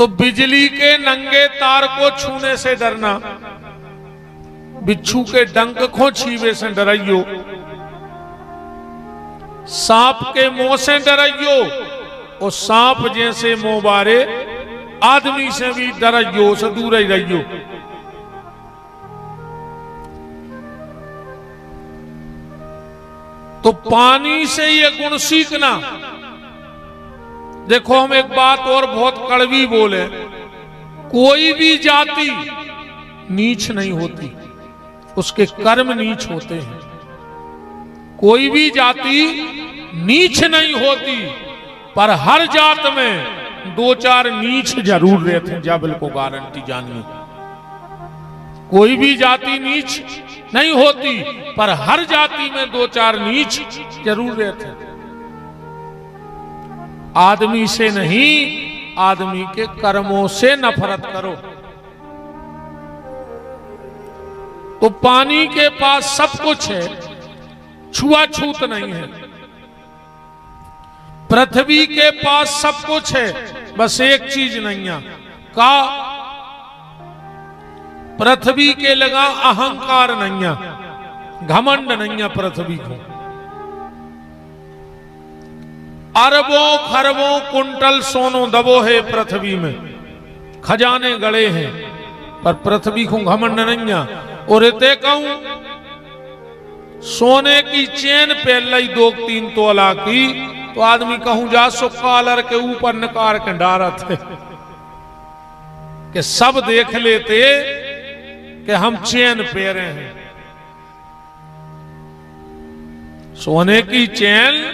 तो बिजली के नंगे तार को छूने से डरना, बिच्छू के डंक को छीवे से डराइयो, सांप के मुंह से डराइयो, और सांप जैसे मुंह बारे आदमी से भी डराइयो, से दूर ही रहियो। तो पानी से ये गुण सीखना। देखो हम एक बात और बहुत कड़वी बोले, कोई भी जाति नीच नहीं होती, उसके कर्म नीच होते हैं। कोई भी जाति नीच नहीं होती, पर हर जात में दो चार नीच जरूर रहते हैं, जाबल को गारंटी जाननी। कोई भी जाति नीच नहीं होती, पर हर जाति में दो चार नीच जरूर रहते हैं। आदमी से नहीं, आदमी के कर्मों से नफरत करो। तो पानी के पास सब कुछ है, छुआछूत नहीं है। पृथ्वी के पास सब कुछ है, बस एक चीज नहीं है, का पृथ्वी के लगा अहंकार नहीं है, घमंड नहीं है पृथ्वी को। अरबों खरबों कुंटल सोनो दबो है पृथ्वी में, खजाने गड़े हैं, पर पृथ्वी को घमंड नहीं है। और इतने कहूं, सोने की चेन पहन ली 2-3 तोला की, तो आदमी कहूं जा सो कॉलर के ऊपर निकाल के डारत है कि सब देख लेते कि हम चेन पहने हैं। सोने की चेन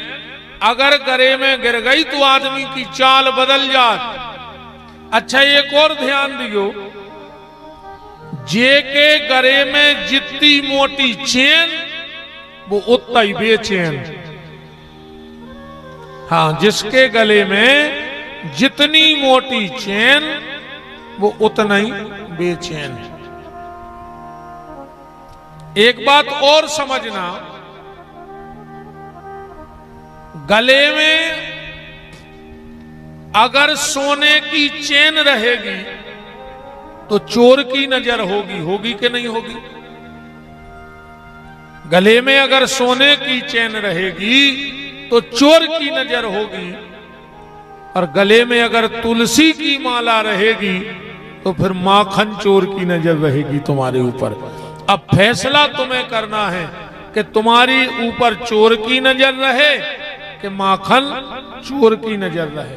अगर गले में गिर गई तो आदमी की चाल बदल जाती। अच्छा एक और ध्यान दियो, जे के गले में जितनी मोटी चेन वो उतना ही बेचैन। हाँ, जिसके गले में जितनी मोटी चेन वो उतना ही बेचैन। एक बात और समझना, गले में अगर सोने की चेन रहेगी तो चोर की नजर होगी, होगी कि नहीं होगी? गले में अगर सोने की चेन रहेगी तो चोर की नजर होगी, और गले में अगर तुलसी की माला रहेगी तो फिर माखन चोर की नजर रहेगी तुम्हारे ऊपर। अब फैसला तुम्हें करना है कि तुम्हारी ऊपर चोर की नजर रहे कि माखन चोर की नजर रहे।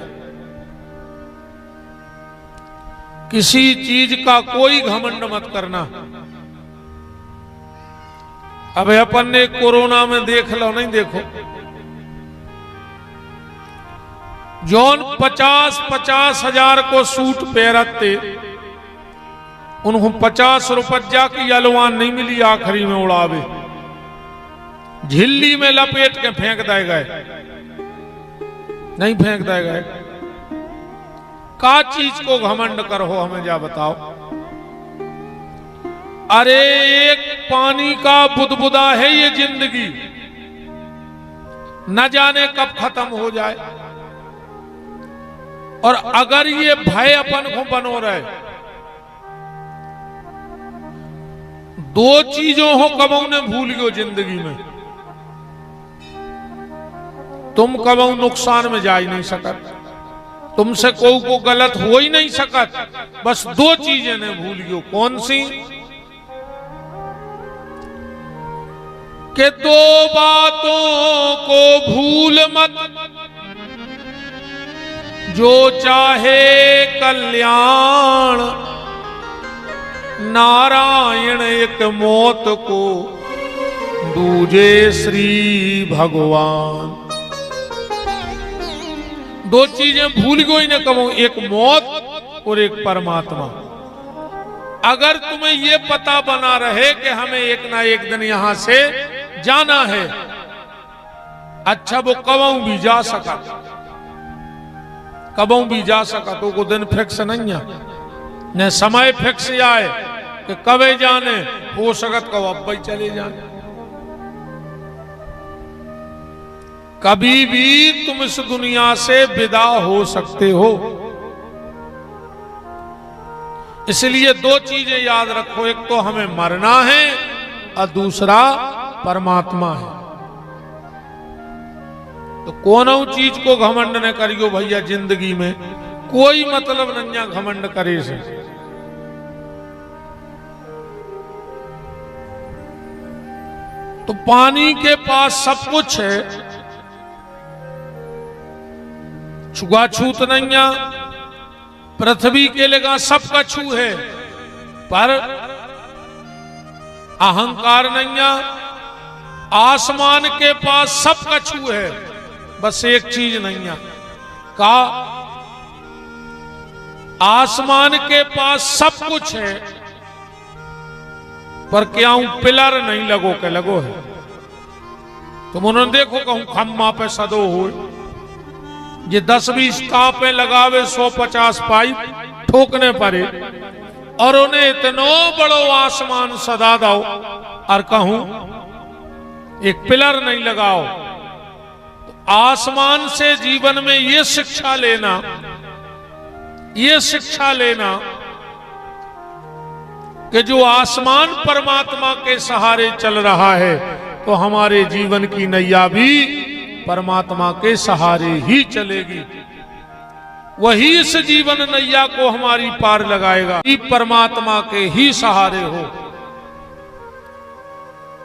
किसी चीज का कोई घमंड मत करना। अब अपन ने कोरोना में देख लो, नहीं देखो, जौन 50-50 हजार को सूट पहनते, उनको 50 रुपया की अलवान नहीं मिली, आखिरी में उड़ावे, झिल्ली में लपेट के फेंक दे गए, नहीं फेंक दे गए। का चीज को घमंड करो, हमें जा बताओ। अरे एक पानी का बुदबुदा है ये जिंदगी, न जाने कब खत्म हो जाए। और अगर ये भय अपन को बनो रहे, दो चीजों हो कबू ने भूल गयो जिंदगी में, तुम कबू नुकसान में जा ही नहीं सकत, तुमसे कोई को गलत हो ही नहीं सकत। बस दो चीजें ने भूल गयो, कौन सी? कि दो बातों को भूल मत, जो चाहे कल्याण, नारायण एक मौत को, दूजे श्री भगवान। दो चीजें भूल गई न कहो, एक मौत और एक परमात्मा। अगर तुम्हें यह पता बना रहे कि हमें एक ना एक दिन यहां से जाना है, अच्छा वो कबू भी जा सका, कबू भी जा सका, तो को दिन फिक्स नहीं है, न समय फिक्स आए कि कबे जाने, हो सकत कब अब भाई चले जाने। कभी भी तुम इस दुनिया से विदा हो सकते हो। इसलिए दो चीजें याद रखो, एक तो हमें मरना है और दूसरा परमात्मा है। तो कोनो चीज को घमंड न करियो भैया, जिंदगी में कोई मतलब नहीं घमंड करे से। तो पानी के पास सब कुछ है, छुआछूत नहीं, पृथ्वी के लगा सब कछु है, पर अहंकार नहीं। आसमान के पास सब कछु है, बस एक चीज नहीं का, आसमान के पास सब कुछ है पर क्या पिलर नहीं लगो के लगो है। तुम उन्होंने देखो कहूं खम्मा पे सदो हो, ये 10-20 तापे लगावे 150 पाइप ठोकने पड़े, और उन्हें इतनो बड़ो आसमान सदा दो और कहूं एक पिलर नहीं लगाओ। तो आसमान से जीवन में ये शिक्षा लेना, ये शिक्षा लेना कि जो आसमान परमात्मा के सहारे चल रहा है, तो हमारे जीवन की नैया भी परमात्मा के सहारे ही चलेगी। वही इस जीवन नैया को हमारी पार लगाएगा, कि परमात्मा के ही सहारे हो।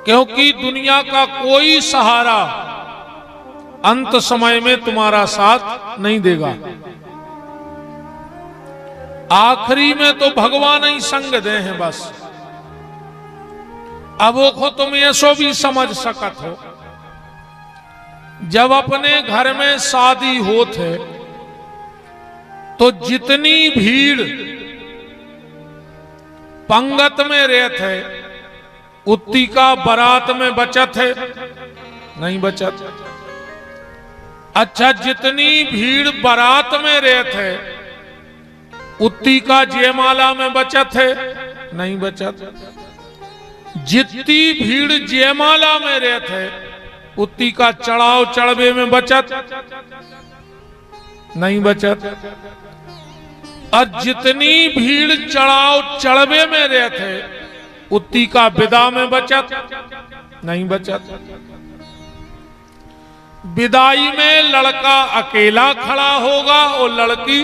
क्योंकि दुनिया का कोई सहारा अंत समय में तुम्हारा साथ नहीं देगा। आखिरी में तो भगवान ही संग दे हैं बस। अब वो तुम ऐसो भी समझ सकत हो, जब अपने घर में शादी होते तो जितनी भीड़ पंगत में रहते, उतनी का बारात में बचत है नहीं बचत। अच्छा, जितनी भीड़ बारात में रहते, उतनी का जयमाला में बचत है नहीं बचत। जितनी भीड़ जयमाला में रहते, उतनी का चढ़ाव चढ़वे में बचत नहीं बचत। और जितनी भीड़ चढ़ाव चढ़वे में रहते, उतनी का विदा में बचत नहीं बचत। विदाई में लड़का अकेला खड़ा होगा और लड़की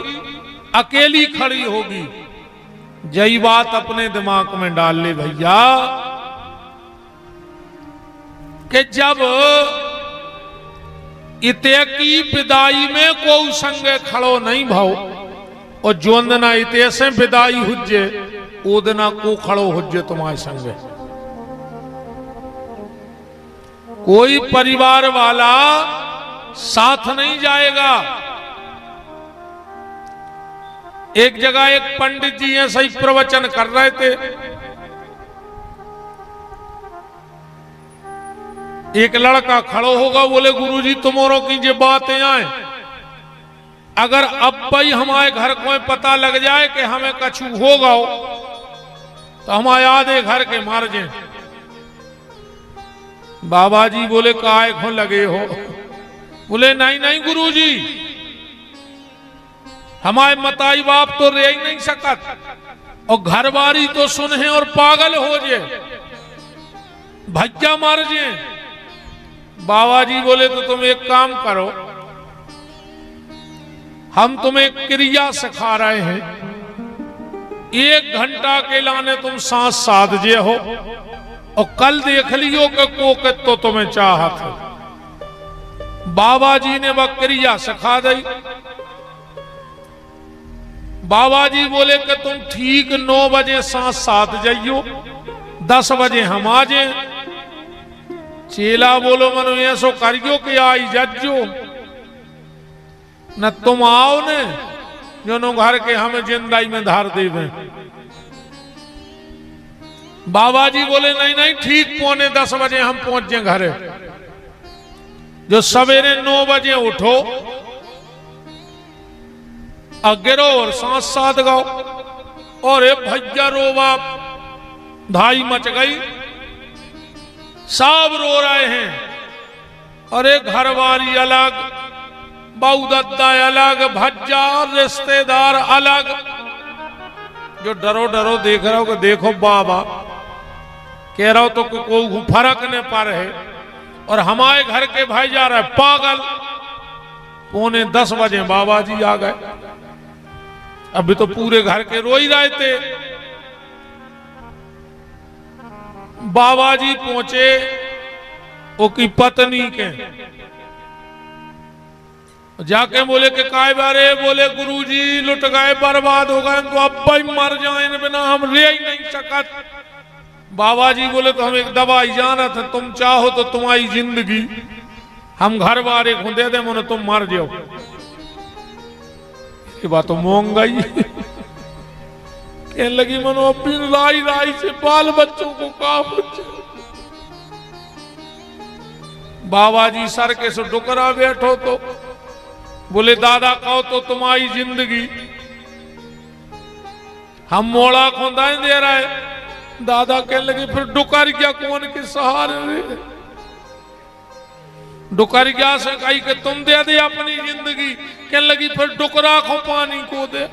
अकेली खड़ी होगी। यही बात अपने दिमाग में डाल ले भैया, कि जब इते की विदाई में कोई संगे खड़ो नहीं भाव, और जोंदना इते से विदाई हुज्जे ओदना को खड़ो हुज्जे तुम्हारे संगे। कोई परिवार वाला साथ नहीं जाएगा। एक जगह एक पंडित जी ऐसा ही प्रवचन कर रहे थे। एक लड़का खड़ो होगा, बोले गुरुजी तुम्हारों की जो बातें आए, अगर अब भाई हमारे घर को पता लग जाए कि हमें कछु होगा तो हमारे आधे घर के मार जाए। बाबा जी बोले काय को लगे हो? बोले नहीं नहीं गुरुजी, हमारे मताई बाप तो रह ही नहीं सकत, और घरवारी तो सुने और पागल हो जाए, भज्जा मार जाए। बाबा जी बोले तो तुम एक काम करो, हम तुम्हें क्रिया सिखा रहे हैं, 1 घंटा के लाने तुम सांस साध जे हो, और कल देख लियो कि कोकत तो तुम्हें चाहत है। बाबा जी ने वह क्रिया सिखा दी। बाबा जी बोले कि तुम ठीक 9 बजे सांस साध जाइयो, 10 बजे हम आ जाए। चेला बोलो मनो ऐसो करियो कि आई जज्जो, न तुम आओ ने जो नो घर के हमें जिंदाई में धार देवे। बाबा जी बोले नहीं नहीं ठीक 9:45 बजे हम पहुंच जाए घरे। जो सवेरे 9 बजे उठो, अगिरो और सांस साध गाओ, और ये भैया रो बाप धाई मच गई, सब रो रहे हैं। और एक घरवारी अलग, बहुदत्ता अलग, भज्जा और रिश्तेदार अलग, जो डरो डरो देख रहा हो कि देखो बाबा कह रहा हो तो कोई फर्क नहीं पा रहे, और हमारे घर के भाई जा रहा है पागल। 9:45 बजे बाबा जी आ गए। अभी तो पूरे घर के रो ही रहे थे। बाबा जी पहुंचे, उसकी पत्नी के जाके बोले कि काय बारे, बोले गुरुजी लुट गए, बर्बाद हो गए, तो अब भाई मर जाए बिना हम रह ही नहीं सकत। बाबा जी बोले तो हम एक दवाई जाना था, तुम चाहो तो तुम्हारी जिंदगी हम घर बारे को दे दे, मनो तुम मर जाओ। ये बात तो महंगाई कहने लगी, मनो अब राई राई से बाल बच्चों को काम बच्चे। बाबा जी सर के से डुकरा बैठो तो बोले दादा कहो तो तुम्हारी जिंदगी हम मोड़ा खोदाएं दे रहा है। दादा कहने लगे फिर डुकर गया कौन के सहारे रे, डुकर गया से कही कि तुम दे दे अपनी जिंदगी। कहने लगी फिर डुकरा को पानी को दे।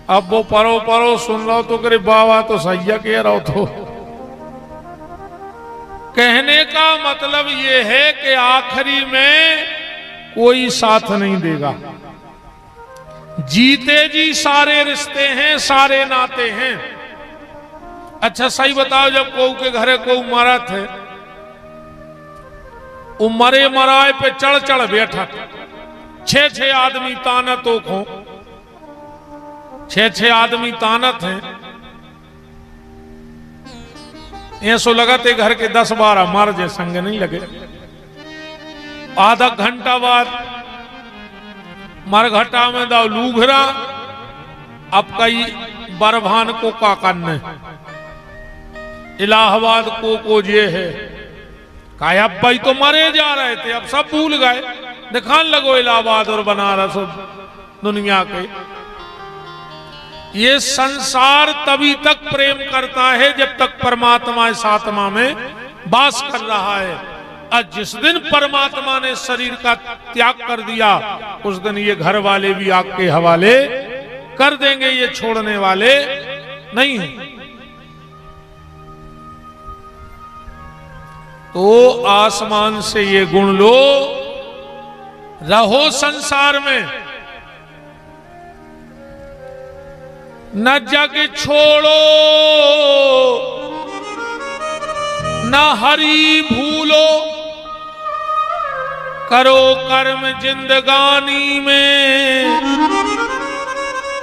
अब वो परो परो सुन रहा तो करे बाबा तो सही कह रहा हो। तो कहने का मतलब ये है कि आखिरी में कोई साथ नहीं देगा। जीते जी सारे रिश्ते हैं, सारे नाते हैं। अच्छा सही बताओ, जब कोऊ के घरे कोऊ मरा थे, वो मरे मराए पे चढ़ चढ़ बैठा, 6 आदमी तानत को, 6 आदमी तानत हैं। ऐसो लगाते घर के 10-12 मर जे संग नहीं लगे। आधा घंटा बाद मरघटा में दाव लूघरा, अब कई बरभान को का करने, इलाहाबाद को ये है काय, अब भाई तो मरे जा रहे थे, अब सब भूल गए, दिखाने लगो इलाहाबाद और बनारस दुनिया के। ये संसार तभी तक प्रेम करता है जब तक परमात्मा इस आत्मा में वास कर रहा है। और जिस दिन परमात्मा ने शरीर का त्याग कर दिया, उस दिन ये घर वाले भी आग के हवाले कर देंगे, ये छोड़ने वाले नहीं है। तो आसमान से ये गुण लो, रहो संसार में, न जग छोड़ो न हरि भूलो, करो कर्म जिंदगानी में,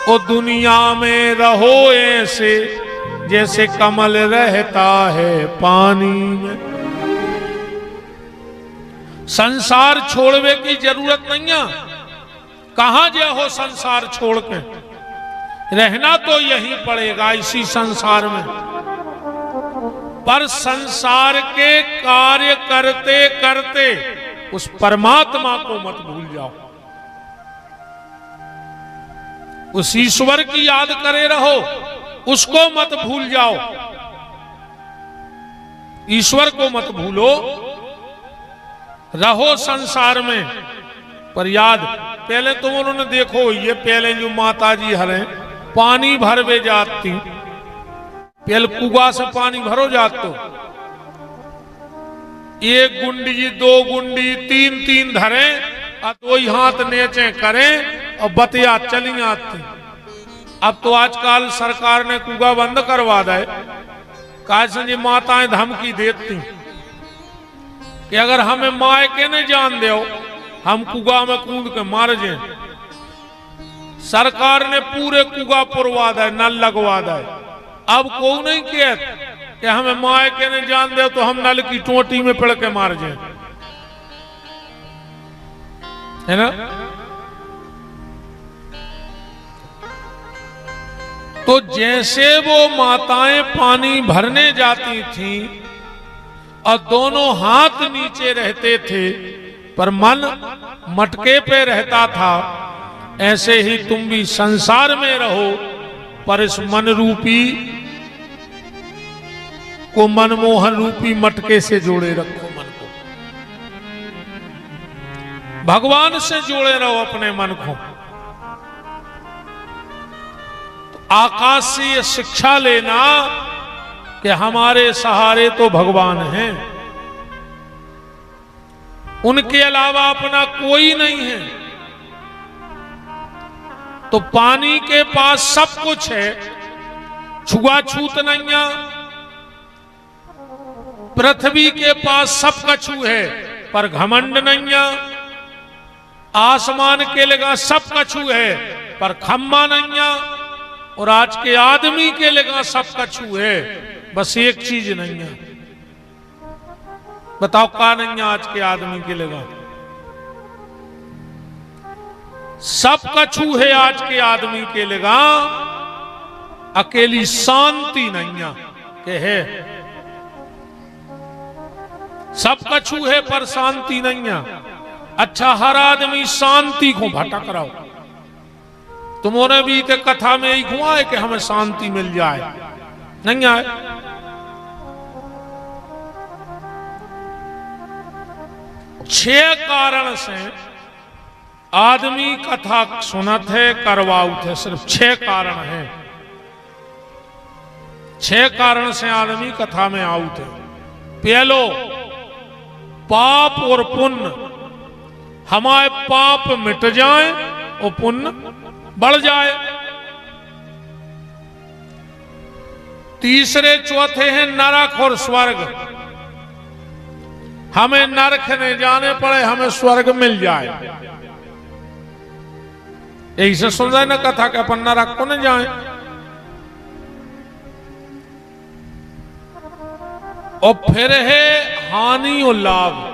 ओ दुनिया में रहो ऐसे जैसे कमल रहता है पानी में। संसार छोड़वे की जरूरत नहीं है, कहां जे हो संसार छोड़ के, रहना तो यही पड़ेगा इसी संसार में। पर संसार के कार्य करते करते उस परमात्मा को मत भूल जाओ, उस ईश्वर की याद करे रहो, उसको मत भूल जाओ। ईश्वर को मत भूलो, रहो संसार में पर याद। पहले तुम उन्होंने देखो, ये पहले जो माता जी हरे पानी भरवे जाती, पहले कुआ से पानी भरो जातो, 1 गुंडी 2 गुंडी 3 धरे, और 2 हाथ नीचे करें और बतिया चली आती। अब तो आजकल सरकार ने कुआ बंद करवा दे, कैसे जी माताएं धमकी देती कि अगर हमें माए के नहीं जान दो, हम कुआ में कूद के मार जाए। सरकार ने पूरे कुआ पुरवा दे, नल लगवा दे। अब को नहीं कहत कि हमें माए के नहीं जान दे तो हम नल की टोटी में पड़ के मार जाए, है ना। तो जैसे वो माताएं पानी भरने जाती थीं और दोनों हाथ नीचे रहते थे पर मन मटके पे रहता था, ऐसे ही तुम भी संसार में रहो पर इस मन रूपी को, मनमोहन रूपी मटके से जोड़े रखो मन को, भगवान से जोड़े रहो अपने मन को। आकाश से ये शिक्षा लेना कि हमारे सहारे तो भगवान हैं, उनके अलावा अपना कोई नहीं है। तो पानी के पास सब कुछ है, छुआछूत नहीं है। पृथ्वी के पास सब कछु है पर घमंड नहीं है। आसमान के लगा सब कछु है पर खम्मा नहीं है। और आज के आदमी के लगा सब कछु है, बस एक चीज नहीं है। बताओ क्या नहीं है आज के आदमी के लगा? सब कछु है आज के आदमी के लगा, अकेली शांति नहीं है के है। सब कछु है पर शांति नहीं है। अच्छा, हर आदमी शांति को भटक रहा हो। तुम्हारे भी तो कथा में ही हुआ है कि हमें शांति मिल जाए, नहीं आए। छह कारण से आदमी कथा सुनत है, करवाउत है। सिर्फ 6 कारण है। 6 कारण से आदमी कथा में आउत है। पहलो, पाप और पुण्य। हमारे पाप मिट जाए और पुण्य बढ़ जाए। तीसरे चौथे हैं नरक और स्वर्ग। हमें नरक नहीं जाने पड़े, हमें स्वर्ग मिल जाए। यही से सुन रहे ना कथा के अपन नरक को नहीं जाए। और फिर है हानि और लाभ।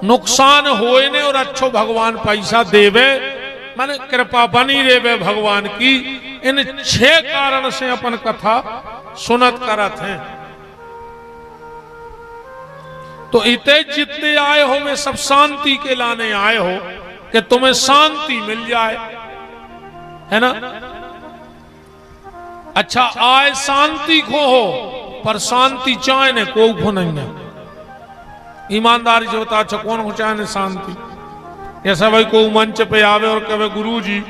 नुकसान होए ने और अच्छो भगवान पैसा देवे, माने कृपा बनी रेवे भगवान की। इन 6 कारण से अपन कथा सुनत करत हैं। तो इतने जितने आए हो वे सब शांति के लाने आए हो कि तुम्हें शांति मिल जाए, है ना? अच्छा, आए शांति को हो पर शांति चाहे ने को नहीं है। ईमानदारी से बता, अच्छा कौन को चाहे शांति? ऐसा भाई को मंच पे आवे और कहे गुरुजी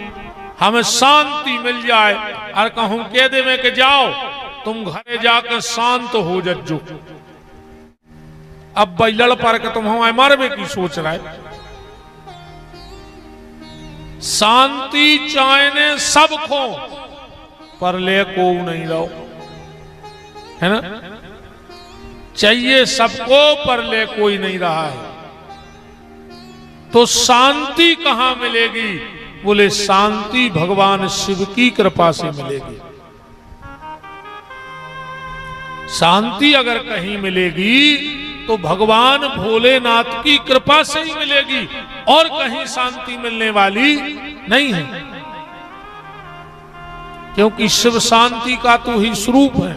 हमें शांति मिल जाए, और कहूं कह दे में कि जाओ तुम घरे जाकर शांत हो जज्जो। अब बैलड़ पर के तुम हमारे मारवे की सोच रहा है। शांति चाहने सब खो पर ले को नहीं रहो, है ना? चाहिए सबको पर ले कोई नहीं रहा है। तो शांति कहां मिलेगी? बोले शांति भगवान शिव की कृपा से मिलेगी। शांति अगर कहीं मिलेगी तो भगवान भोलेनाथ की कृपा से ही मिलेगी, और कहीं शांति मिलने वाली नहीं है। क्योंकि शिव शांति का तो ही स्वरूप है।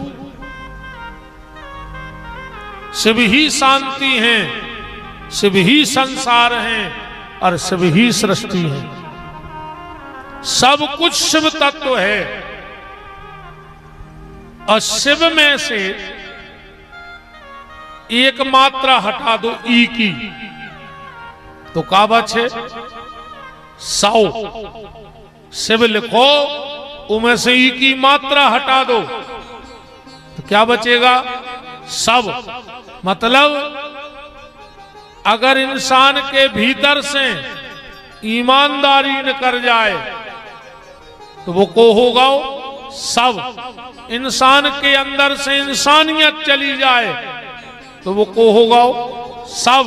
शिव ही शांति है, शिव ही संसार है और शिव ही सृष्टि है। सब कुछ शिव तत्व है। और शिव में से एक मात्रा हटा दो ई की तो क्या बचे? 100। शिव लिखो, उनमें से ई की मात्रा हटा दो तो क्या बचेगा? सब। मतलब अगर इंसान के भीतर से ईमानदारी न कर जाए तो वो को होगा सब। इंसान के अंदर से इंसानियत चली जाए तो वो को होगा सब।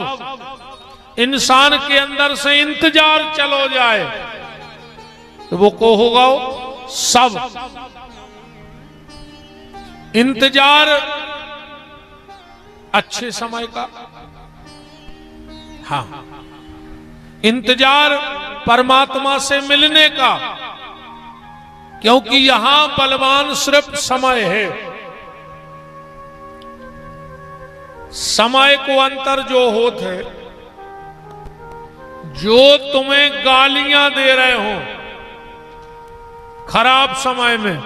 इंसान के अंदर से इंतजार चलो जाए तो वो को होगा सब। इंतजार अच्छे समय का, हाँ, इंतजार परमात्मा से मिलने का, क्योंकि यहां बलवान सिर्फ समय है। समय को अंतर जो होते, जो तुम्हें गालियां दे रहे हो खराब समय में,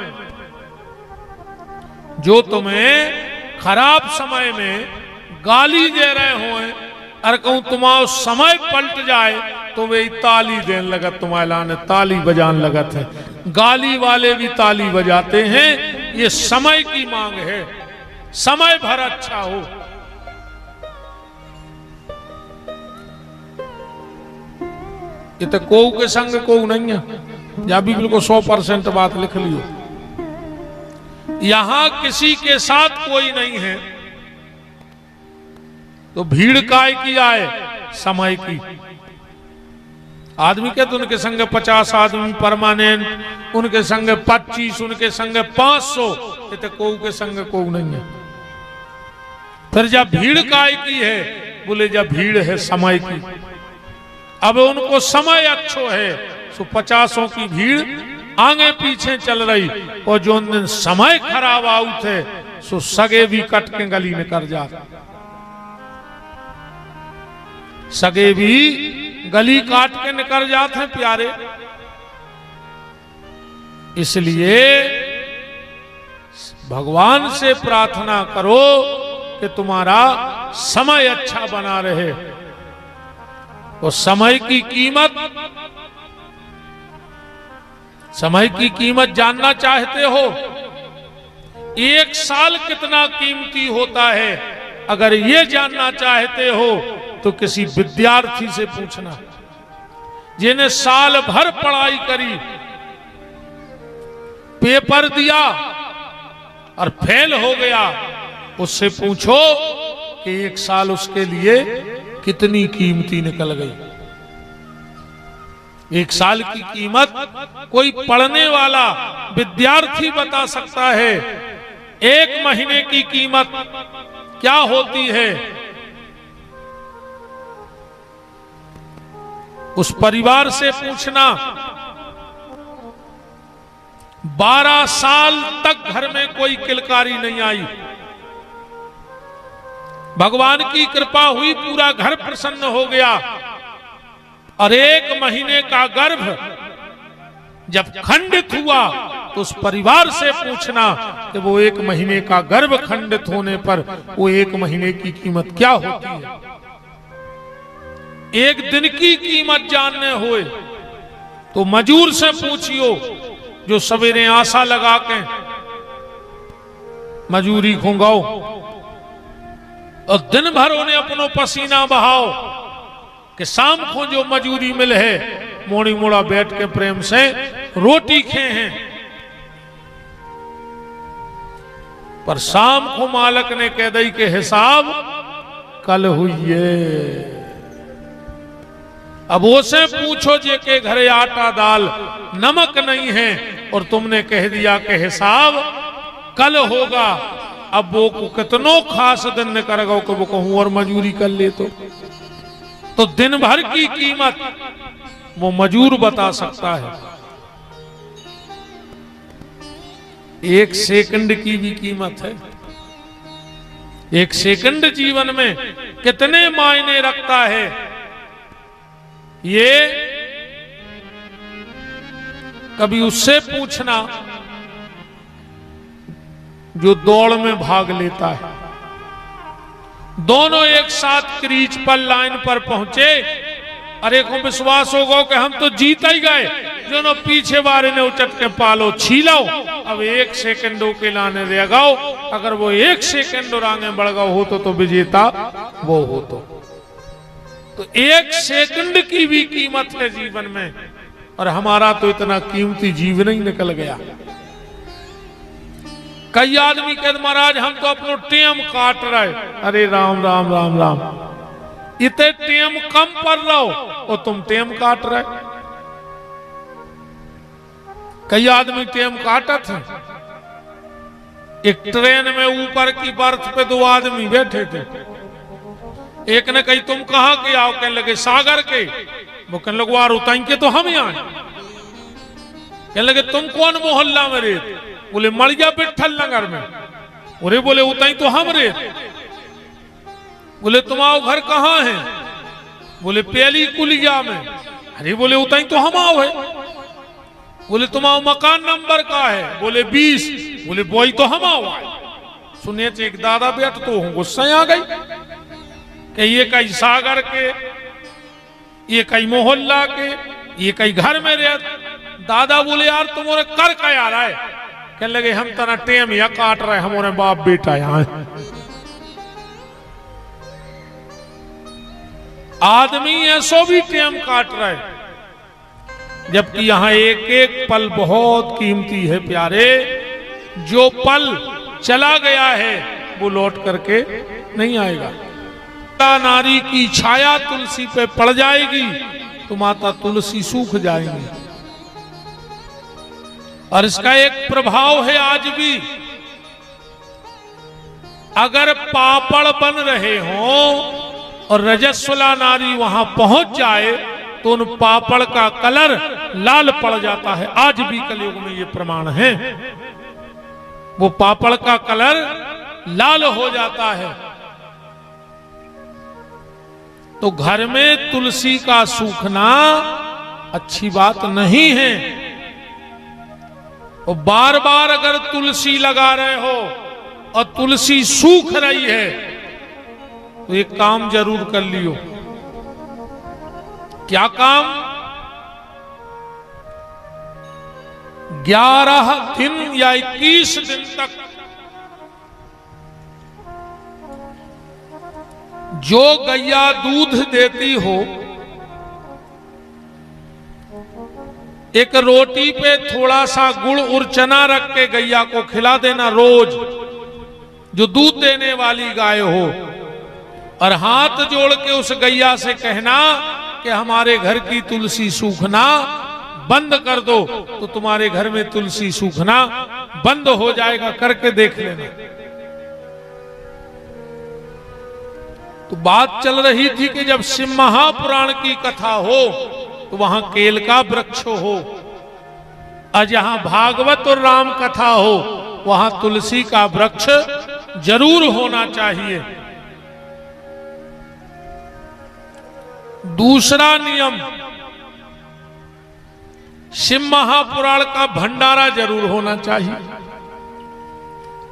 जो तुम्हें खराब समय में गाली दे रहे हो, अगर कहूं तुम्हारा समय पलट जाए तो वे ताली देने लगत, तुम्हारे लाने ताली बजाने लगत है। गाली वाले भी ताली बजाते हैं। ये समय की मांग है, समय भर अच्छा हो। ये तो कोऊ के संग कोऊ नहीं है, या भी बिल्कुल 100% बात लिख लियो। यहां किसी के साथ कोई नहीं है तो भीड़ काय की आए, समय की। आदमी के तो उनके संग 50 आदमी परमानेंट, उनके संग 25, उनके संग 500, ये तो कोऊ के संग कोऊ नहीं है। फिर जब भीड़ काय की है, बोले जब भीड़ है समय की। अब उनको समय अच्छो है, सो 50 की भीड़ आगे पीछे चल रही, और जो दिन समय खराब आउट है सो सगे भी कट के गली में कर जा, सगे भी गली काट के निकल जाते हैं प्यारे। इसलिए भगवान से प्रार्थना करो कि तुम्हारा समय अच्छा बना रहे। तो समय की कीमत जानना चाहते हो? एक साल कितना कीमती होता है, अगर ये जानना चाहते हो तो किसी विद्यार्थी से पूछना जिन्हें साल भर पढ़ाई करी, पेपर दिया और फेल हो गया, उससे पूछो कि एक साल उसके लिए कितनी कीमती निकल गई। एक साल की कीमत कोई पढ़ने वाला विद्यार्थी बता सकता है। एक महीने की कीमत क्या होती है, उस परिवार से पूछना। 12 साल तक घर में कोई किलकारी नहीं आई, भगवान की कृपा हुई, पूरा घर प्रसन्न हो गया। और 1 महीने का गर्भ जब खंडित हुआ तो उस परिवार से पूछना कि वो 1 महीने का गर्भ खंडित होने पर वो 1 महीने की कीमत क्या होती है। 1 दिन की कीमत जानने हुए तो मजूर से पूछियो, जो सवेरे आशा लगा के मजूरी खुंगाओ और दिन भर उन्हें अपनो पसीना बहाओ कि शाम को जो मजूरी मिले है, मोड़ी मोड़ा बैठ के प्रेम से रोटी खे हैं। पर शाम को मालक ने कह दी के हिसाब कल हुई है। अब उसे पूछो जे के घरे आटा दाल नमक नहीं है और तुमने कह दिया कि हिसाब कल होगा। अब वो कितनो खास दिन करेगा कि वो कहूं और मजूरी कर ले तो दिन भर की कीमत वो मजूर बता सकता है। 1 सेकंड की भी कीमत है। 1 सेकंड जीवन में कितने मायने रखता है, ये कभी उससे पूछना जो दौड़ में भाग लेता है। दोनों एक साथ क्रीज पर लाइन पर पहुंचे, अरे को विश्वास होगा कि हम तो जीत ही गए, जो न पीछे वाले ने उचट के पालो छीलाओ। अब 1 सेकंड के लाने रह गाओ, अगर वो 1 सेकंड और आगे बढ़ गया हो तो विजेता वो हो। तो 1 सेकंड की भी कीमत है जीवन में, और हमारा तो इतना कीमती जीवन ही निकल गया। कई आदमी कहते महाराज हम तो अपनो टेम काट रहे, अरे राम राम राम राम, इतने टेम कम पर रहो और तुम टेम काट रहे। कई आदमी टेम काटत हैं। एक ट्रेन में ऊपर की बर्थ पे 2 आदमी बैठे थे। एक ने कही तुम कहां के आओ, कहने लगे सागर के। वो कहने लगे वार उताई के तो हम यहाँ। कहने लगे तुम कौन मोहल्ला में रहते? बोले मड़िया विठल नगर में। अरे बोले उताई तो हम रे। बोले तुम्हारा घर कहाँ है? बोले पहली कुलिया में। अरे बोले उताई तो हम आओ है। बोले तुम्हारा मकान नंबर का है? बोले 20। बोले बोई तो हम आओ है। सुनिए एक दादा बैठ तो हूँ, गुस्सा आ गई कि ये कई सागर के, ये कई मोहल्ला के, ये कई घर में रह। दादा बोले यार तुम्हारे कर क्या आ रहा है? कहने लगे हम तना टेम या काट रहे, हमारे बाप बेटा यहाँ आदमी ऐसो भी टेम काट रहे, जबकि यहां एक एक पल बहुत कीमती है प्यारे। जो पल चला गया है वो लौट करके नहीं आएगा। नारी की छाया तुलसी पे पड़ जाएगी तो माता तुलसी सूख जाएंगी। और इसका एक प्रभाव है आज भी, अगर पापड़ बन रहे हों और रजस्वला नारी वहां पहुंच जाए तो उन पापड़ का कलर लाल पड़ जाता है। आज भी कलयुग में ये प्रमाण है, वो पापड़ का कलर लाल हो जाता है। तो घर में तुलसी का सूखना अच्छी बात नहीं है। और बार बार अगर तुलसी लगा रहे हो और तुलसी सूख रही है तो एक काम जरूर कर लियो। क्या काम? 11 दिन या 21 दिन तक जो गैया दूध देती हो, एक रोटी पे थोड़ा सा गुड़ और चना रख के गैया को खिला देना रोज, जो दूध देने वाली गाय हो। और हाथ जोड़ के उस गैया से कहना कि हमारे घर की तुलसी सूखना बंद कर दो, तो तुम्हारे घर में तुलसी सूखना बंद हो जाएगा। करके देख लेना। तो बात चल रही थी कि जब शिव महापुराण की कथा हो तो वहां केल का वृक्ष हो, और जहां भागवत और राम कथा हो वहां तुलसी का वृक्ष जरूर होना चाहिए। दूसरा नियम, शिव महापुराण का भंडारा जरूर होना चाहिए।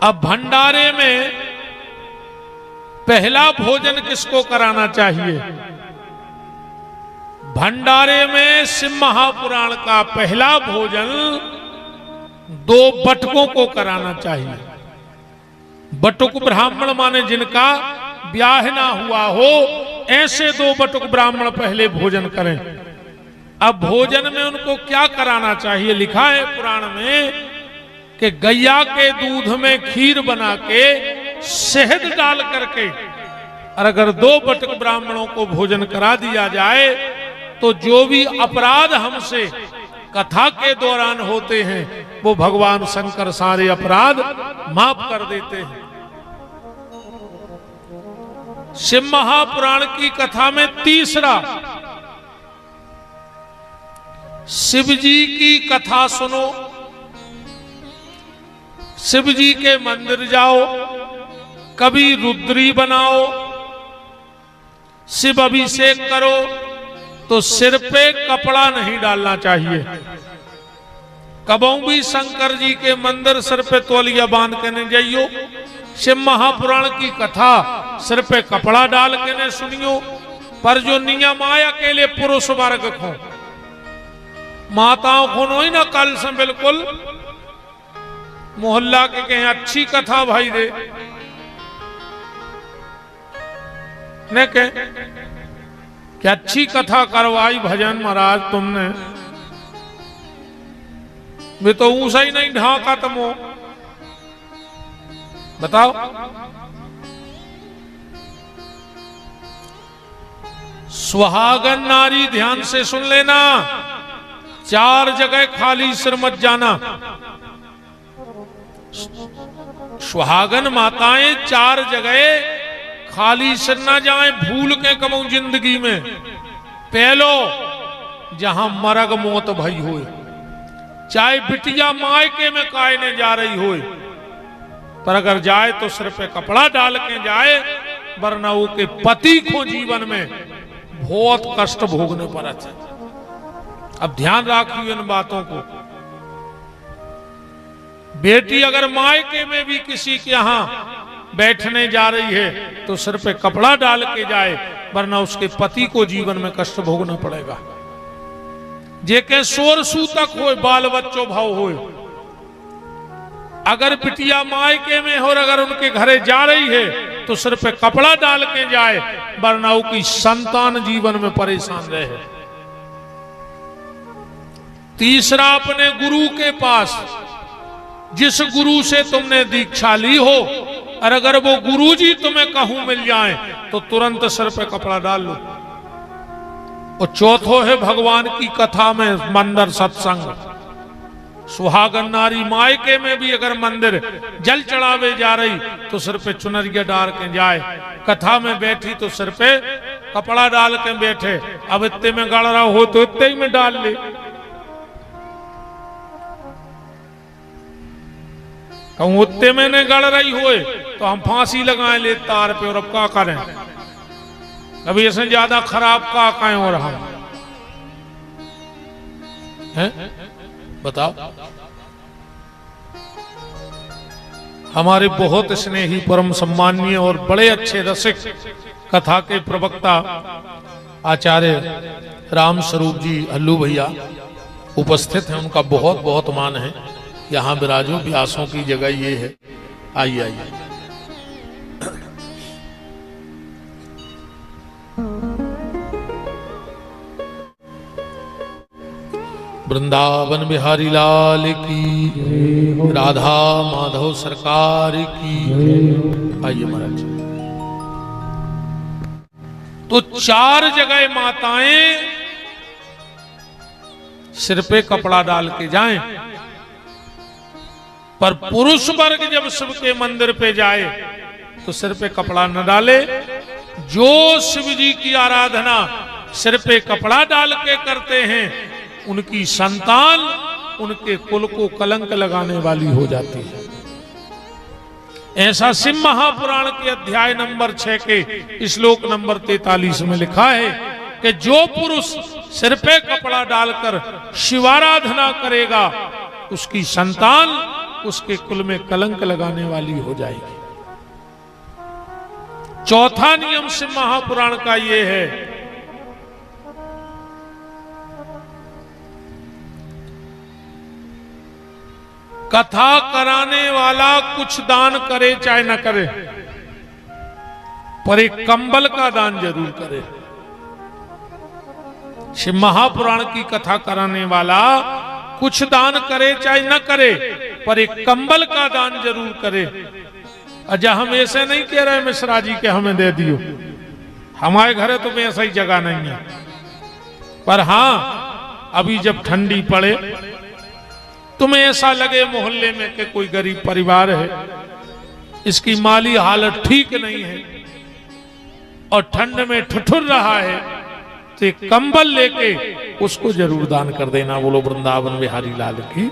अब भंडारे में पहला भोजन किसको कराना चाहिए? भंडारे में शिव महापुराण का पहला भोजन 2 बटकों को कराना चाहिए। बटुक ब्राह्मण माने जिनका ब्याह ना हुआ हो, ऐसे 2 बटुक ब्राह्मण पहले भोजन करें। अब भोजन में उनको क्या कराना चाहिए? लिखा है पुराण में कि गैया के दूध में खीर बना के शहद डाल करके, और अगर 2 बटुक ब्राह्मणों को भोजन करा दिया जाए तो जो भी अपराध हमसे कथा के दौरान होते हैं वो भगवान शंकर सारे अपराध माफ कर देते हैं। शिव महापुराण की कथा में तीसरा, शिव जी की कथा सुनो, शिव जी के मंदिर जाओ, कभी रुद्री बनाओ, शिव अभिषेक करो, तो सिर पे कपड़ा नहीं डालना चाहिए। कबों भी शंकर जी के मंदिर सिर पे तौलिया बांध के नहीं जाइयो। शिव महापुराण की कथा सिर पे कपड़ा डाल के नहीं सुनियो। पर जो नियम आया अकेले पुरुष वर्ग को, माताओं को नहीं ना कल से बिल्कुल मोहल्ला के कहें अच्छी कथा भाई दे ने कहें क्या अच्छी कथा करवाई भजन महाराज तुमने, वे तो ऊंचा ही नहीं ढाका तुमो। बताओ, सुहागन नारी ध्यान से सुन लेना, 4 जगह खाली सिर मत जाना। सुहागन माताएं 4 जगह खाली सिर ना जाए, भूल के कबू जिंदगी में। पहलो, जहां मरग मौत भई होए, चाहे बिटिया मायके में कायने जा रही होए, पर अगर जाए तो सिर पे कपड़ा डाल के जाए, वरना वो के पति को जीवन में बहुत कष्ट भोगने पड़ते। अब ध्यान रखिए इन बातों को। बेटी अगर मायके में भी किसी के यहां बैठने जा रही है तो सिर पे कपड़ा डाल के जाए, वरना उसके पति को जीवन में कष्ट भोगना पड़ेगा। जे के सोर सूतक हो, बाल बच्चों भाव हो, अगर बिटिया मायके में हो और अगर उनके घरे जा रही है तो सिर पे कपड़ा डाल के जाए, वरना की संतान जीवन में परेशान रहे। तीसरा, अपने गुरु के पास, जिस गुरु से तुमने दीक्षा ली हो, और अगर वो गुरुजी तुम्हें कहूं मिल जाए तो तुरंत सिर पे कपड़ा डाल लो। और चौथो है भगवान की कथा में मंदिर सत्संग। सुहागन नारी मायके में भी अगर मंदिर जल चढ़ावे जा रही तो सिर पे चुनरिया डाल के जाए, कथा में बैठी तो सिर पे कपड़ा डाल के बैठे। अब इतने में गड़ रहा हो तो इतने ही में डाल ले। कहूं उत्ते में नहीं गड़ रही होए तो हम फांसी लगाए ले तार पे, और अब क्या करें? अभी इससे ज्यादा खराब का कहें और हम हैं? बताओ। हमारे बहुत स्नेही, परम सम्माननीय और बड़े अच्छे रसिक कथा के प्रवक्ता आचार्य राम स्वरूप जी हल्लू भैया उपस्थित हैं। उनका बहुत बहुत मान है। यहाँ विराजो, व्यासों की जगह ये है। आइए आइए। वृंदावन बिहारी लाल की, राधा माधव सरकार की। आइए महाराज। तो 4 जगह माताएं सिर पे कपड़ा डाल के जाएं, पर पुरुष वर्ग जब शिव के मंदिर पे जाए तो सिर पे कपड़ा न डाले। जो शिव जी की आराधना सिर पे कपड़ा डाल के करते हैं, उनकी संतान उनके कुल को कलंक लगाने वाली हो जाती है। ऐसा शिव महापुराण के अध्याय नंबर 6 के श्लोक नंबर 43 में लिखा है कि जो पुरुष सिर पे कपड़ा डालकर शिवाराधना करेगा, उसकी संतान उसके कुल में कलंक लगाने वाली हो जाएगी। चौथा नियम शिव महापुराण का ये है, कथा कराने वाला कुछ दान करे चाहे न करे, पर एक कंबल का दान जरूर करे। शिव महापुराण की कथा कराने वाला कुछ दान करे चाहे न करे, पर एक कंबल का दान जरूर करे। अच्छा, हम ऐसे नहीं कह रहे मिश्रा जी के हमें दे दियो, हमारे घरे तो ऐसा ही जगह नहीं है। पर हां, अभी जब ठंडी पड़े, तुम्हें ऐसा लगे मोहल्ले में कि कोई गरीब परिवार है, इसकी माली हालत ठीक नहीं है और ठंड में ठुठुर रहा है, तो एक कंबल लेके उसको जरूर दान कर देना। बोलो वृंदावन बिहारी लाल की।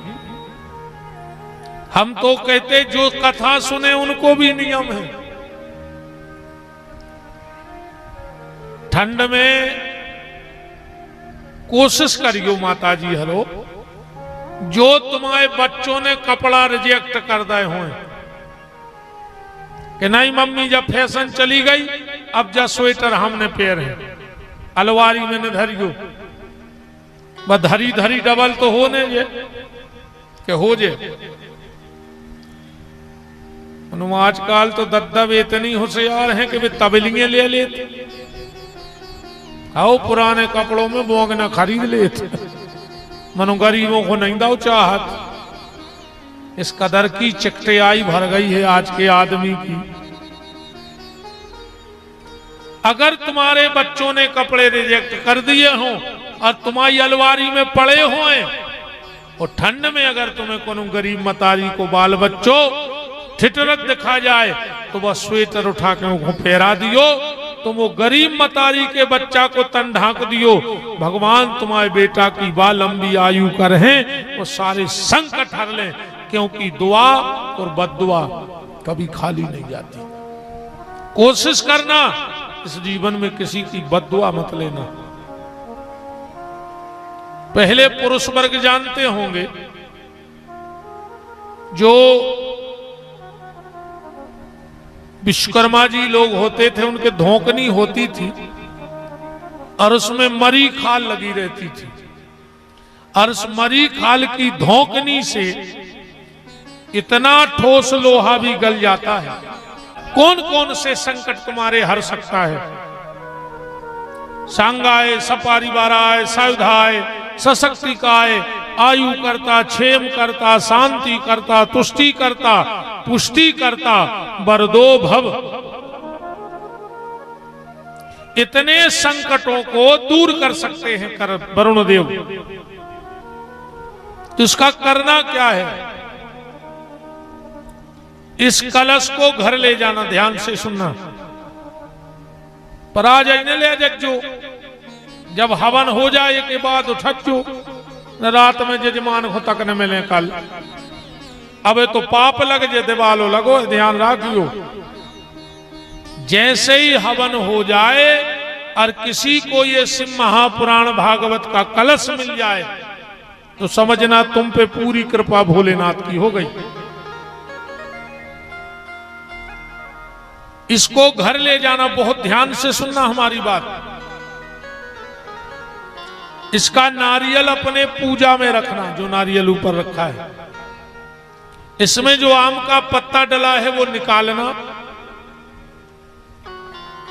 हम तो कहते जो कथा सुने उनको भी नियम है। ठंड में कोशिश करियो माता जी, हलो, जो तुम्हारे बच्चों ने कपड़ा रिजेक्ट कर दे हो कि नहीं मम्मी, जब फैशन चली गई अब जा स्वेटर हमने पहने, अलवारी में न धरियो, बस धरी धरी डबल तो होने जे के हो जे। आजकल तो दद्दब इतनी होशियार हैं कि वे तबलियां ले लेते, आओ पुराने कपड़ों में बोंगना खरीद लेते। मनो गरीबों को नहीं दो चाहत। इस कदर की चिकटियाई भर गई है आज के आदमी की। अगर तुम्हारे बच्चों ने कपड़े रिजेक्ट कर दिए हों और तुम्हारी अलमारी में पड़े हुए, और ठंड में अगर तुम्हें कोनो गरीब मतारी को बाल बच्चों ठिठुरत दिखा जाए तो वह स्वेटर उठा के उनको पहरा दियो, तुम वो गरीब मतारी के बच्चा को तन ढांक दियो। भगवान तुम्हारे बेटा की बाल लंबी आयु करें, वो सारे संकट हर लें, क्योंकि दुआ और बद्दुआ कभी खाली नहीं जाती। कोशिश करना इस जीवन में किसी की बद्दुआ मत लेना। पहले पुरुष वर्ग जानते होंगे, जो विश्वकर्मा जी लोग होते थे, उनके धोकनी होती थी और उसमें मरी खाल लगी रहती थी, और उस मरी खाल की धोंकनी से इतना ठोस लोहा भी गल जाता है। कौन कौन से संकट तुम्हारे हर सकता है? सांगाय, सपारिवाराय, सायुधाय, सशक्तिकाय, आयु करता, क्षेम करता, शांति करता, तुष्टि करता, पुष्टि करता, बरदो भव। इतने संकटों को दूर कर सकते हैं वरुण देव। तो इसका करना क्या है? इस कलश को घर ले जाना, ध्यान से सुनना। पराजय ने ले जज्जो, जब हवन हो जाए के बाद उठो न रात में जजमान को तक न मिले कल। अब तो पाप लग जे दिवालो लगो, ध्यान रखियो। जैसे ही हवन हो जाए और किसी को ये शिव महापुराण भागवत का कलश मिल जाए तो समझना तुम पे पूरी कृपा भोलेनाथ की हो गई। इसको घर ले जाना, बहुत ध्यान से सुनना हमारी बात। इसका नारियल अपने पूजा में रखना, जो नारियल ऊपर रखा है। इसमें जो आम का पत्ता डला है वो निकालना,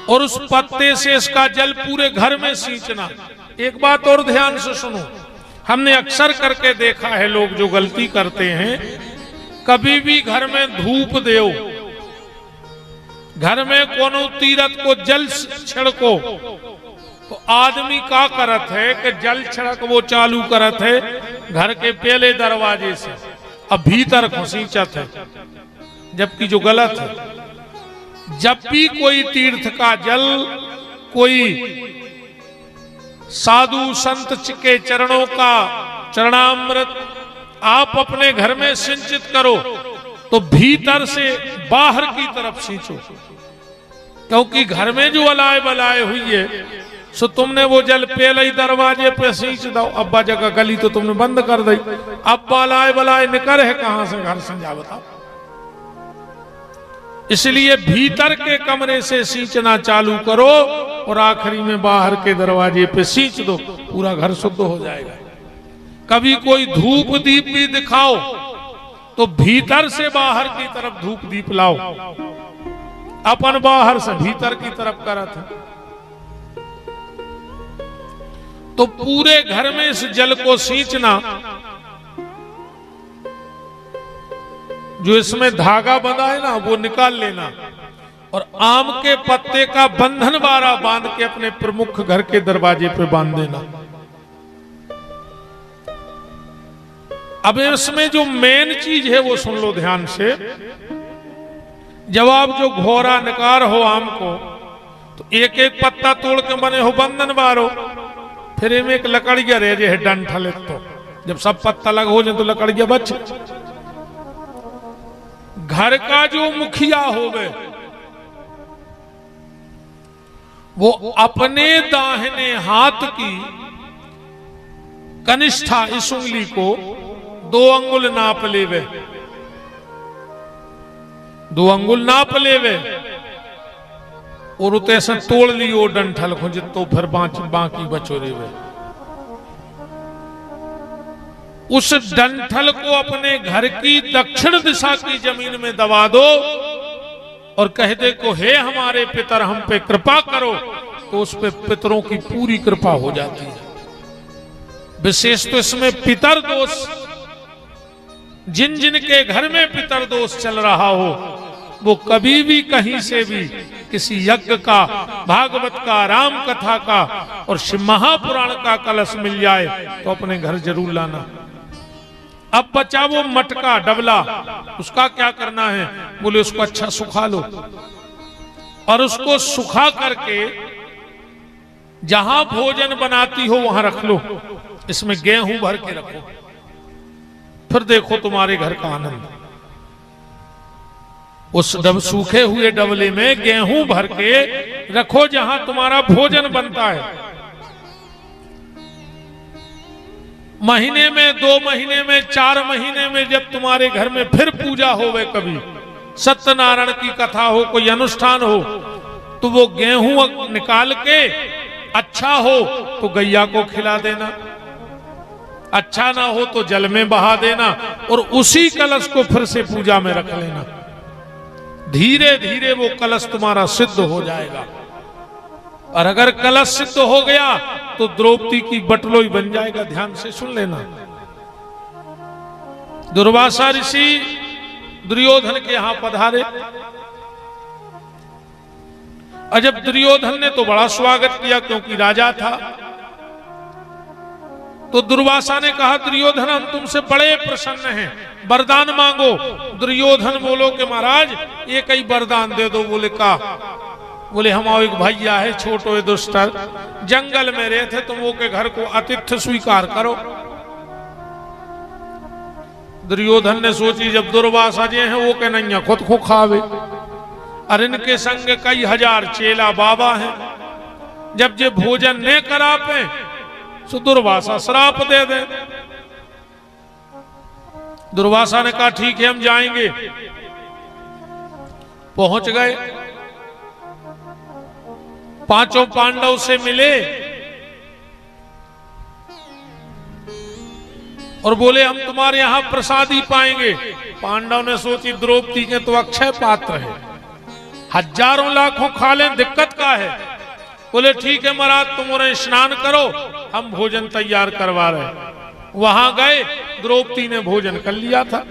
और उस पत्ते से इसका जल पूरे घर में सींचना। एक बात और ध्यान से सुनो, हमने अक्सर करके देखा है लोग जो गलती करते हैं, कभी भी घर में धूप देओ, घर में कोनो तीरथ को जल छिड़को, तो आदमी का करत है कि जल छिड़क वो चालू करत है घर के पहले दरवाजे से, अब भीतर घुसीचत है, जबकि जो गलत है। जब भी कोई तीर्थ का जल, कोई साधु संत के चरणों का चरणामृत आप अपने घर में सिंचित करो तो भीतर से बाहर की तरफ सींचो, क्योंकि घर में जो अलाय बलाय हुई है सो तुमने वो जल पहले ही दरवाजे पे सींच दो। अब्बा जगह गली तो तुमने बंद कर दी, अब्बा अलाय बलाय निकर है कहां से घर संजा बताओ। इसलिए भीतर के कमरे से सींचना चालू करो और आखिरी में बाहर के दरवाजे पे सींच दो, पूरा घर शुद्ध हो जाएगा। कभी कोई धूप दीप भी दिखाओ तो भीतर से बाहर की तरफ धूप दीप लाओ, अपन बाहर से भीतर की तरफ करत है। तो पूरे घर में इस जल को सींचना, जो इसमें धागा बंधा है ना वो निकाल लेना, और आम के पत्ते का बंधन बारा बांध के अपने प्रमुख घर के दरवाजे पे बांध देना। अब इसमें जो मेन चीज है वो सुन लो ध्यान से। जब आप जो घोरा निकार हो आम को, तो एक एक पत्ता तोड़ के बने हो बंधन बारो, फिर इनमें एक लकड़िया रह जाए डंठल, तो जब सब पत्ता लग हो जाए तो लकड़िया बच। घर का जो मुखिया होवे वो अपने दाहिने हाथ की कनिष्ठा इस उंगली को 2 अंगुल नाप लेवे, 2 अंगुल नाप लेवे, और उते से तोड़ लियो डंठल को, जितो फिर बाकी बचो रेवे। उस डंठल को अपने घर की दक्षिण दिशा की जमीन में दबा दो और कह दे को हे हमारे पितर हम पे कृपा करो, तो उस पे पितरों की पूरी कृपा हो जाती है। विशेष तो इसमें पितर दोष, जिन जिन के घर में पितर दोष चल रहा हो वो कभी भी कहीं से भी किसी यज्ञ का, भागवत का, राम कथा का और शिव महापुराण का कलश मिल जाए तो अपने घर जरूर लाना। अब बचा वो मटका डबला, उसका क्या करना है? बोले उसको अच्छा सुखा लो और उसको सुखा करके जहां भोजन बनाती हो वहां रख लो। इसमें गेहूं भर के रखो, फिर देखो तुम्हारे घर का आनंद। उस सूखे हुए डबले में गेहूं भर के रखो जहां तुम्हारा भोजन बनता है। महीने में, 2 महीने में, 4 महीने में जब तुम्हारे घर में फिर पूजा होवे, कभी सत्यनारायण की कथा हो, कोई अनुष्ठान हो, तो वो गेहूं निकाल के अच्छा हो तो गैया को खिला देना, अच्छा ना हो तो जल में बहा देना और उसी कलश को फिर से पूजा में रख लेना। धीरे धीरे वो कलश तुम्हारा सिद्ध हो जाएगा। और अगर कलश सिद्ध हो गया तो द्रौपदी की बटलोई बन जाएगा। ध्यान से सुन लेना। दुर्वासा ऋषि दुर्योधन के यहां पधारे और जब दुर्योधन ने तो बड़ा स्वागत किया क्योंकि राजा था, तो दुर्वासा ने कहा दुर्योधन हम तुमसे बड़े प्रसन्न हैं, वरदान मांगो। दुर्योधन बोलो कि महाराज एक ही वरदान दे दो। बोले का? बोले हमारा एक भैया है छोटो दुष्ट, जंगल में रहे थे, तुम वो के घर को आतिथ्य स्वीकार करो। दुर्योधन ने सोची जब दुर्वासा जी हैं वो के नहीं खुद को खावे, और इनके संग कई हजार चेला बाबा हैं, जब जे भोजन न करा पे तो दुर्वासा श्राप दे दे। दुर्वासा ने कहा ठीक है हम जाएंगे। पहुंच गए, पांचों पांडव से मिले और बोले हम तुम्हारे यहां प्रसादी पाएंगे। पांडव ने सोची द्रौपदी के तो अक्षय पात्र है, हजारों लाखों खा लें, दिक्कत का है। बोले ठीक है महाराज तुम उन्हें स्नान करो, हम भोजन तैयार करवा रहे। वहां गए, द्रौपदी ने भोजन कर लिया था।